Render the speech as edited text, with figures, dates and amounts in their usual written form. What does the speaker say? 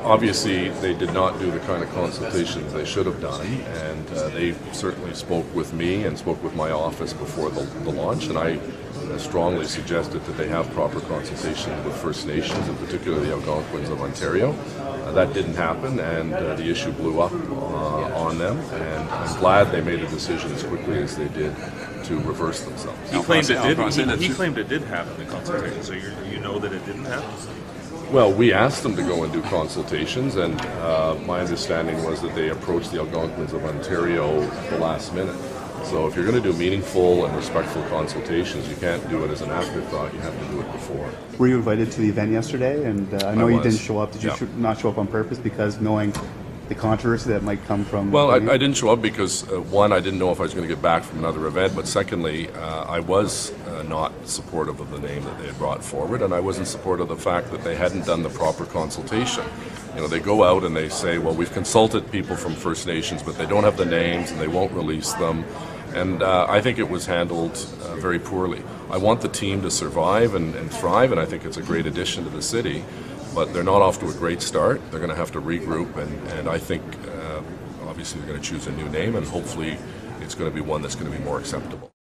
Obviously, they did not do the kind of consultations they should have done, and they certainly spoke with me and spoke with my office before the launch, and I strongly suggested that they have proper consultation with First Nations, in particular the Algonquins of Ontario. That didn't happen, and the issue blew up on them, and I'm glad they made a decision as quickly as they did to reverse themselves. He claimed it did. He claimed it did happen in consultation. So you know that it didn't happen. Well, we asked them to go and do consultations, and my understanding was that they approached the Algonquins of Ontario at the last minute. So if you're going to do meaningful and respectful consultations, you can't do it as an afterthought, you have to do it before. Were you invited to the event yesterday? And I know you didn't show up. Did you not show up on purpose because knowing the controversy that might come from... Well, I didn't show up because, one, I didn't know if I was going to get back from another event, but secondly, I was not supportive of the name that they had brought forward, and I wasn't supportive of the fact that they hadn't done the proper consultation. You know, they go out and they say, well, we've consulted people from First Nations, but they don't have the names and they won't release them. And I think it was handled very poorly. I want the team to survive and thrive, and I think it's a great addition to the city. But they're not off to a great start. They're going to have to regroup, and I think obviously they're going to choose a new name, and hopefully it's going to be one that's going to be more acceptable.